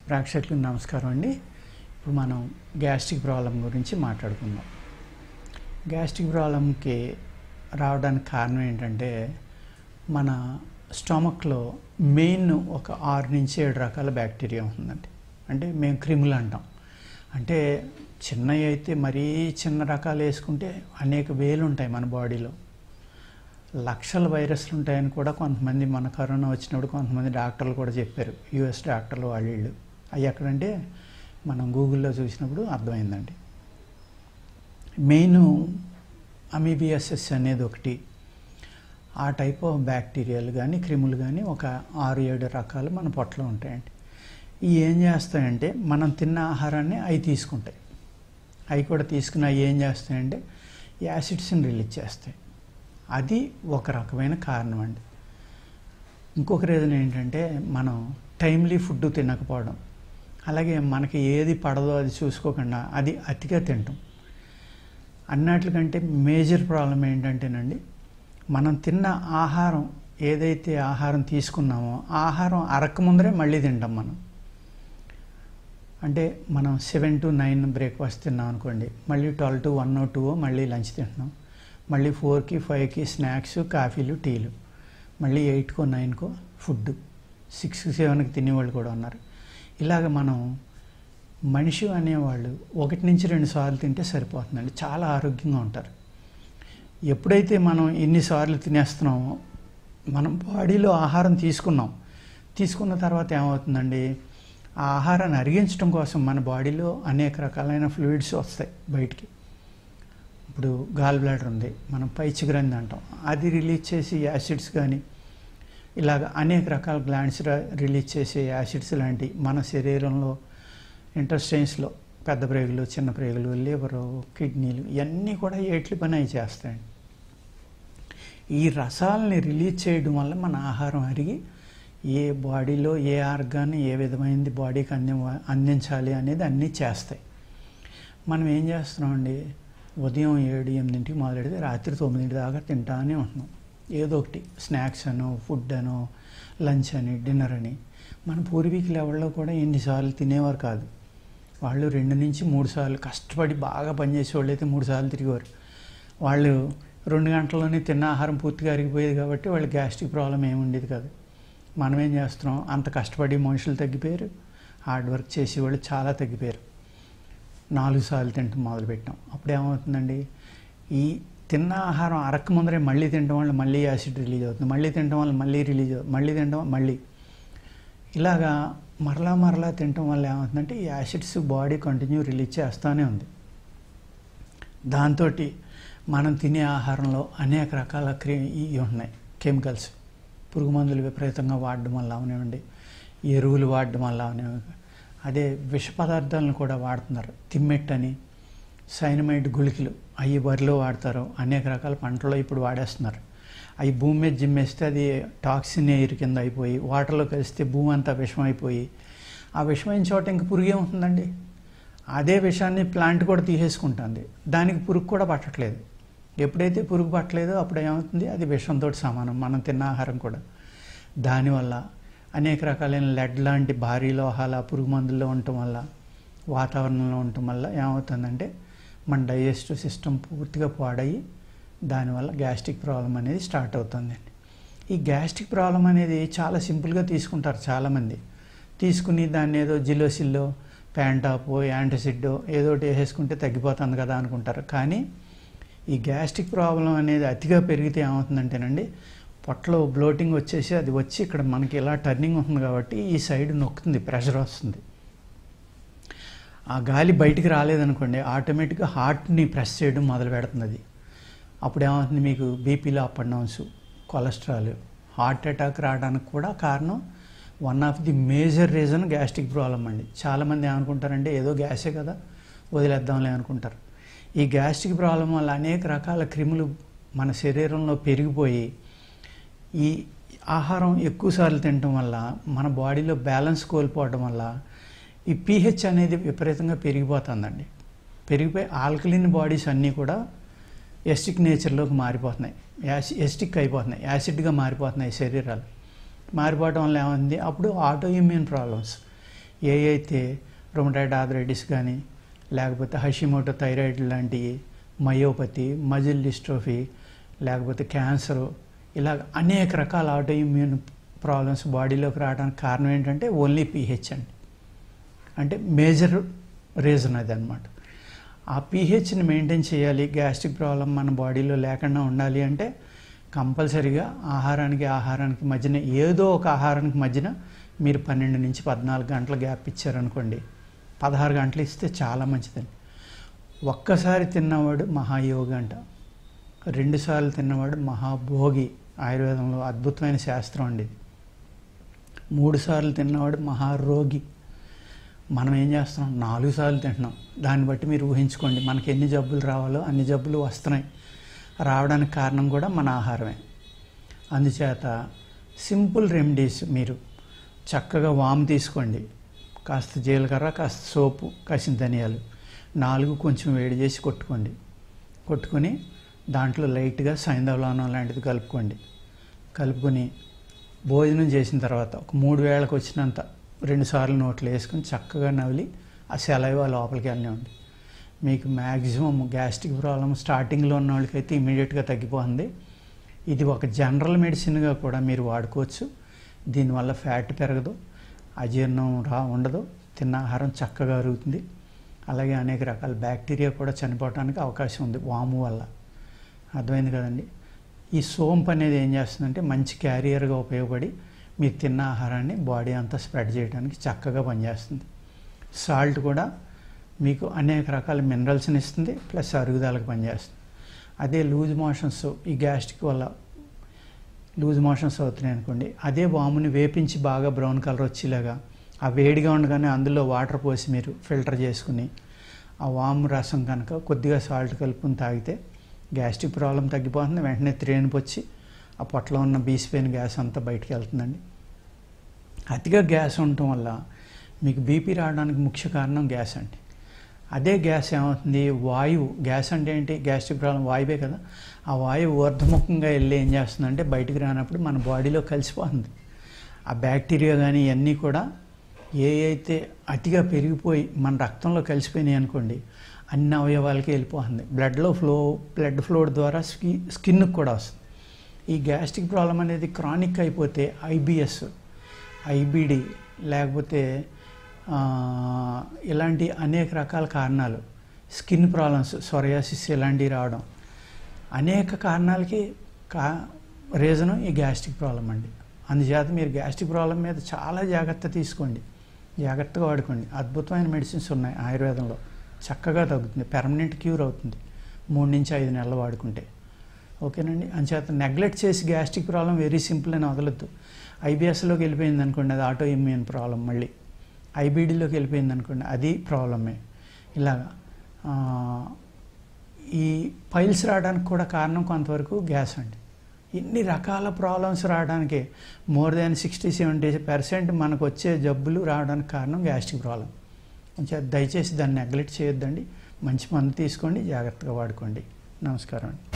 ప్రేక్షకులకు నమస్కారం అండి. ఇప్పుడు మనం గ్యాస్ట్రిక్ ప్రాబ్లం గురించి మాట్లాడుకుందాం. గ్యాస్ట్రిక్ ప్రాబ్లంకి రావడానికి కారణం ఏంటంటే మన స్టమక్లో మెయిన్ ఒక 6 నుంచి 7 రకాల బ్యాక్టీరియా ఉంటుందండి. అంటే మేము క్రిములు అంటాం. అంటే చిన్నవి అయితే మరీ చిన్న రకాలు వేసుకుంటే అనేక వేలు ఉంటాయి మన బాడీలో. లక్షల వైరస్లు ఉంటాయని కూడా కొంతమంది మన కరోనా వచ్చినప్పుడు కొంతమంది డాక్టర్లు కూడా చెప్పారు. యుఎస్ డాక్టర్లు వాళ్ళు అవి ఎక్కడంటే మనం గూగుల్లో చూసినప్పుడు అర్థమైందండి. మెయిన్ అమీబియాసిస్ అనేది ఒకటి. ఆ టైప్ ఆఫ్ బ్యాక్టీరియాలు కానీ క్రిములు కానీ ఒక 6-7 రకాలు మన పొట్టలో ఉంటాయండి. ఇవి ఏం చేస్తాయంటే మనం తిన్న ఆహారాన్ని అవి తీసుకుంటాయి. అవి కూడా తీసుకుని అవి ఏం చేస్తాయంటే యాసిడ్స్ని రిలీజ్ చేస్తాయి. అది ఒక రకమైన కారణం అండి. ఇంకొక రీజన్ ఏంటంటే మనం టైమ్లీ ఫుడ్ తినకపోవడం, అలాగే మనకి ఏది పడదో అది చూసుకోకుండా అది అతిగా తింటాం. అన్నిటికంటే మేజర్ ప్రాబ్లం ఏంటంటేనండి, మనం తిన్న ఆహారం ఏదైతే ఆహారం తీసుకున్నామో ఆహారం అరకముందరే మళ్ళీ తింటాం మనం. అంటే మనం 7 to 9 బ్రేక్ఫాస్ట్ తిన్నాం అనుకోండి, మళ్ళీ 12 to 1 or 2 మళ్ళీ లంచ్ తింటున్నాం, మళ్ళీ 4కి 5కి స్నాక్స్, కాఫీలు, టీలు, మళ్ళీ 8కో 9కో ఫుడ్, 6కి 7కి తినేవాళ్ళు కూడా ఉన్నారు. ఇలాగ మనం మనిషి అనేవాళ్ళు 1 నుంచి 2 సార్లు తింటే సరిపోతుందండి, చాలా ఆరోగ్యంగా ఉంటారు. ఎప్పుడైతే మనం ఎన్నిసార్లు తినేస్తున్నామో మనం బాడీలో ఆహారం తీసుకున్న తర్వాత ఏమవుతుందండి, ఆ ఆహారాన్ని అరిగించడం కోసం మన బాడీలో అనేక రకాలైన ఫ్లూయిడ్స్ వస్తాయి బయటికి. ఇప్పుడు గాల్ బ్లాడర్ ఉంది, మనం పైచిగ్రంథి అంటాం, అది రిలీజ్ చేసి యాసిడ్స్ కానీ ఇలాగ అనేక రకాల గ్లాండ్స్ రిలీజ్ చేసే యాసిడ్స్ లాంటి మన శరీరంలో ఇంటెస్టైన్స్లో పెద్ద ప్రేగులు, చిన్న ప్రేగులు, లివరు, కిడ్నీలు ఇవన్నీ కూడా ఏట్ల పని అవి చేస్తాయండి. ఈ రసాలని రిలీజ్ చేయడం వల్ల మన ఆహారం అరిగి ఏ బాడీలో ఏ ఆర్గాన్ ఏ విధమైనది బాడీకి అందించాలి అనేది అన్నీ చేస్తాయి. మనం ఏం చేస్తున్నామండి, ఉదయం 7-8 మొదలెడితే రాత్రి 9 దాకా తింటానే ఉంటున్నాం. ఏదో ఒకటి స్నాక్స్ అనో, ఫుడ్ అనో, లంచ్ అని, డిన్నర్ అని. మన పూర్వీకులు ఎవరిలో కూడా ఎన్నిసార్లు తినేవారు కాదు. వాళ్ళు 2 నుంచి 3 సార్లు కష్టపడి బాగా పనిచేసేవాళ్ళు అయితే 3 సార్లు తిరిగేవారు. వాళ్ళు 2 గంటల్లోనే తిన్న ఆహారం పూర్తిగా అరిగిపోయేది కాబట్టి వాళ్ళు గ్యాస్ట్రిక్ ప్రాబ్లం ఏమి ఉండేది కాదు. మనం ఏం చేస్తున్నాం, అంత కష్టపడి మనుషులు తగ్గిపోయారు, హార్డ్ వర్క్ చేసేవాళ్ళు చాలా తగ్గిపోయారు. 4 సార్లు తింటాం మొదలుపెట్టాం. అప్పుడు ఏమవుతుందండి, ఈ తిన్న ఆహారం అరక్క ముందరే మళ్ళీ తినడం వల్ల మళ్ళీ యాసిడ్ రిలీజ్ అవుతుంది, మళ్ళీ తినడం వల్ల మళ్ళీ రిలీజ్ అవుతుంది, మళ్ళీ తినడం మళ్ళీ ఇలాగా మరలా తినడం వల్ల ఏమవుతుందంటే ఈ యాసిడ్స్ బాడీ కంటిన్యూ రిలీజ్ చేస్తూనే ఉంది. దాంతో మనం తినే ఆహారంలో అనేక రకాల ఇవి ఉన్నాయి, కెమికల్స్. పురుగు మందులు విపరీతంగా వాడడం వల్ల అవనివ్వండి, ఎరువులు వాడడం వల్ల అవనివ్వండి, అదే విష పదార్థాలను కూడా వాడుతున్నారు. తిమ్మెట్టని, సైనమైడ్ గుళికలు అవి వరిలో వాడతారు, అనేక రకాల పంటల్లో ఇప్పుడు వాడేస్తున్నారు. అవి భూమి మీద జిమ్మేస్తే అది టాక్సిన్ ఎయిర్ కింద అయిపోయి వాటర్లో కలిస్తే భూమి అంతా విషం అయిపోయి, ఆ విషమైన చోట ఇంక పురుగు ఏముంటుందండి, అదే విషాన్ని ప్లాంట్ కూడా తీసేసుకుంటుంది, దానికి పురుగు కూడా పట్టట్లేదు. ఎప్పుడైతే పురుగు పట్టలేదో అప్పుడు ఏమవుతుంది, అది విషంతో సమానం మనం తిన్న ఆహారం కూడా. దానివల్ల అనేక రకాలైన లెడ్ లాంటి భారీ లోహాల పురుగు మందుల్లో ఉండటం వల్ల, వాతావరణంలో ఉండటం వల్ల ఏమవుతుందంటే మన డైజెస్టివ్ సిస్టమ్ పూర్తిగా పాడయ్యి దానివల్ల గ్యాస్ట్రిక్ ప్రాబ్లం అనేది స్టార్ట్ అవుతుందండి. ఈ గ్యాస్ట్రిక్ ప్రాబ్లం అనేది చాలా సింపుల్గా తీసుకుంటారు చాలామంది. తీసుకుని దాన్ని ఏదో జిలోసిల్లో, ప్యాంటాపో, యాంటాసిడో ఏదో ఒకటి వేసేసుకుంటే తగ్గిపోతుంది కదా అనుకుంటారు. కానీ ఈ గ్యాస్ట్రిక్ ప్రాబ్లం అనేది అతిగా పెరిగితే ఏమవుతుందంటేనండి, పొట్టలో బ్లోటింగ్ వచ్చేసి అది వచ్చి ఇక్కడ మనకి ఇలా టర్నింగ్ ఉంటుంది కాబట్టి ఈ సైడ్ నొక్కుతుంది, ప్రెషర్ వస్తుంది. ఆ గాలి బయటికి రాలేదనుకోండి, ఆటోమేటిక్గా హార్ట్ని ప్రెస్ చేయడం మొదలు పెడుతుంది. అది అప్పుడు ఏమవుతుంది, మీకు బీపీలో up and downs, cholesterol, heart attack రావడానికి కూడా కారణం one of the major reason gastric problem అండి. చాలామంది ఏమనుకుంటారంటే ఏదో గ్యాసే కదా వదిలేద్దాంలే అనుకుంటారు. ఈ గ్యాస్ట్రిక్ ప్రాబ్లం వల్ల అనేక రకాల క్రిములు మన శరీరంలో పెరిగిపోయి ఈ ఆహారం ఎక్కువసార్లు తినడం వల్ల మన బాడీలో బ్యాలెన్స్ కోల్పోవడం వల్ల ఈ pH అనేది విపరీతంగా పెరిగిపోతుందండి. పెరిగిపోయి ఆల్కలిన్ బాడీస్ అన్నీ కూడా ఎసిడిక్ నేచర్లోకి మారిపోతున్నాయి, ఎసిడిక్ అయిపోతున్నాయి, యాసిడ్గా మారిపోతున్నాయి శరీరాలు. మారిపోవడం వల్ల ఏమైంది, అప్పుడు ఆటో ఇమ్యూన్ ప్రాబ్లమ్స్ ఏ అయితే రొమటాయిడ్ ఆర్థరైటిస్ కానీ, లేకపోతే హషిమోటో థైరాయిడ్ లాంటివి, మయోపతి, మజిల్ డిస్ట్రోఫీ, లేకపోతే క్యాన్సరు, ఇలా అనేక రకాల ఆటో ఇమ్యూన్ ప్రాబ్లమ్స్ బాడీలోకి రావడానికి కారణం ఏంటంటే ఓన్లీ పీహెచ్ అండి. అంటే మేజర్ రీజన్ అది అనమాట. ఆ పీహెచ్ని మెయింటైన్ చేయాలి, గ్యాస్ట్రిక్ ప్రాబ్లం మన బాడీలో లేకుండా ఉండాలి అంటే కంపల్సరీగా ఆహారానికి మధ్యన ఏదో ఒక ఆహారానికి మధ్యన మీరు 12 నుంచి 14 గంటల గ్యాప్ ఇచ్చారనుకోండి, 16 గంటలు ఇస్తే చాలా మంచిదండి. ఒక్కసారి తిన్నవాడు మహాయోగి అంట, 2 సార్లు తిన్నవాడు మహాభోగి, ఆయుర్వేదంలో అద్భుతమైన శాస్త్రం అండి. 3 సార్లు తిన్నవాడు మహారోగి. మనం ఏం చేస్తున్నాం, 4 సార్లు తింటున్నాం. దాన్ని బట్టి మీరు ఊహించుకోండి మనకి ఎన్ని జబ్బులు రావాలో అన్ని జబ్బులు వస్తున్నాయి. రావడానికి కారణం కూడా మన ఆహారమే. అందుచేత సింపుల్ రెమెడీస్, మీరు చక్కగా వాము తీసుకోండి, కాస్త జీలకర్ర, కాస్త సోపు, కాసిన ధనియాలు 4 కొంచెం వేడి చేసి కొట్టుకొని దాంట్లో లైట్గా సైంధవలవనం లాంటిది కలుపుకొని భోజనం చేసిన తర్వాత ఒక 3 వేళకు వచ్చినంత 2 సార్లు నోట్లో వేసుకొని చక్కగా నవిలి ఆ సెలైవా లోపలికి వెళ్ళనివ్వండి. మీకు మ్యాక్సిమం గ్యాస్ట్రిక్ ప్రాబ్లం స్టార్టింగ్లో ఉన్న వాళ్ళకైతే ఇమీడియట్గా తగ్గిపోతుంది. ఇది ఒక జనరల్ మెడిసిన్గా కూడా మీరు వాడుకోవచ్చు. దీనివల్ల ఫ్యాట్ పెరగదు, అజీర్ణం ఉండదు, తిన్న ఆహారం చక్కగా అరుగుతుంది. అలాగే అనేక రకాల బ్యాక్టీరియా కూడా చనిపోవడానికి అవకాశం ఉంది వాము వల్ల. అర్థమైంది కదండి. ఈ సోంపు అనేది ఏం చేస్తుందంటే మంచి క్యారియర్గా ఉపయోగపడి మీరు తిన్న ఆహారాన్ని బాడీ అంతా స్ప్రెడ్ చేయడానికి చక్కగా పనిచేస్తుంది. సాల్ట్ కూడా మీకు అనేక రకాల మినరల్స్ని ఇస్తుంది, ప్లస్ అరుగుదలకు పనిచేస్తుంది. అదే లూజ్ మోషన్స్, ఈ గ్యాస్ట్రిక్ వల్ల లూజ్ మోషన్స్ అవుతున్నాయి అనుకోండి, అదే వాముని వేపించి బాగా బ్రౌన్ కలర్ వచ్చేలాగా ఆ వేడిగా ఉండగానే అందులో వాటర్ పోసి మీరు ఫిల్టర్ చేసుకుని ఆ వాము రసం కనుక కొద్దిగా సాల్ట్ కలుపుకొని తాగితే గ్యాస్ట్రిక్ ప్రాబ్లం తగ్గిపోతుంది. వెంటనే త్రేణికి వచ్చి ఆ పొట్టలో ఉన్న బీసిపోయిన గ్యాస్ అంతా బయటికి వెళ్తుందండి. అతిగా గ్యాస్ ఉండటం వల్ల మీకు బీపీ రావడానికి ముఖ్య కారణం గ్యాస్ అండి. అదే గ్యాస్ ఏమవుతుంది, వాయువు, గ్యాస్ అంటే ఏంటి, గ్యాస్ట్రిక్ ప్రాబ్లం వాయువే కదా, ఆ వాయువు ఊర్ధముఖంగా వెళ్ళి ఏం చేస్తుందంటే బయటికి రానప్పుడు మన బాడీలో కలిసిపోతుంది. ఆ బ్యాక్టీరియా కానీ ఇవన్నీ కూడా ఏ అయితే అతిగా పెరిగిపోయి మన రక్తంలో కలిసిపోయినాయి అనుకోండి, అన్ని అవయవాలకి వెళ్ళిపోతుంది. బ్లడ్ ఫ్లో ద్వారా స్కిన్కి కూడా వస్తుంది. ఈ గ్యాస్ట్రిక్ ప్రాబ్లం అనేది క్రానిక్ అయిపోతే ఐబిఎస్, ఐబిడి, లేకపోతే ఇలాంటి అనేక రకాల కారణాలు, స్కిన్ ప్రాబ్లమ్స్, సోరియాసిస్ ఇలాంటివి రావడం, అనేక కారణాలకి రీజను ఈ గ్యాస్ట్రిక్ ప్రాబ్లం అండి. అందుచేత మీరు గ్యాస్ట్రిక్ ప్రాబ్లం మీద చాలా జాగ్రత్త తీసుకోండి, జాగ్రత్తగా వాడుకోండి. అద్భుతమైన మెడిసిన్స్ ఉన్నాయి ఆయుర్వేదంలో, చక్కగా తగ్గుతుంది, పెర్మనెంట్ క్యూర్ అవుతుంది 3 నుంచి 5 నెలలు వాడుకుంటే. ఓకేనండి. అందుచేత నెగ్లెక్ట్ చేసి గ్యాస్ట్రిక్ ప్రాబ్లం వెరీ సింపుల్ అని వదలొద్దు. ఐబిఎస్లోకి వెళ్ళిపోయింది అనుకోండి, అది ఆటో ఇమ్యూన్ ప్రాబ్లం. మళ్ళీ ఐబిడిలోకి వెళ్ళిపోయింది అనుకోండి, అది ప్రాబ్లమే. ఇలాగా ఈ పైల్స్ రావడానికి కూడా కారణం కొంతవరకు గ్యాస్ అండి. ఇన్ని రకాల ప్రాబ్లమ్స్ రావడానికి మోర్ దాన్ 60-70% మనకు వచ్చే జబ్బులు రావడానికి కారణం గ్యాస్ట్రిక్ ప్రాబ్లం. దయచేసి దాన్ని నెగ్లెక్ట్ చేయొద్దండి. మంచి మందు తీసుకోండి, జాగ్రత్తగా వాడుకోండి. నమస్కారం అండి.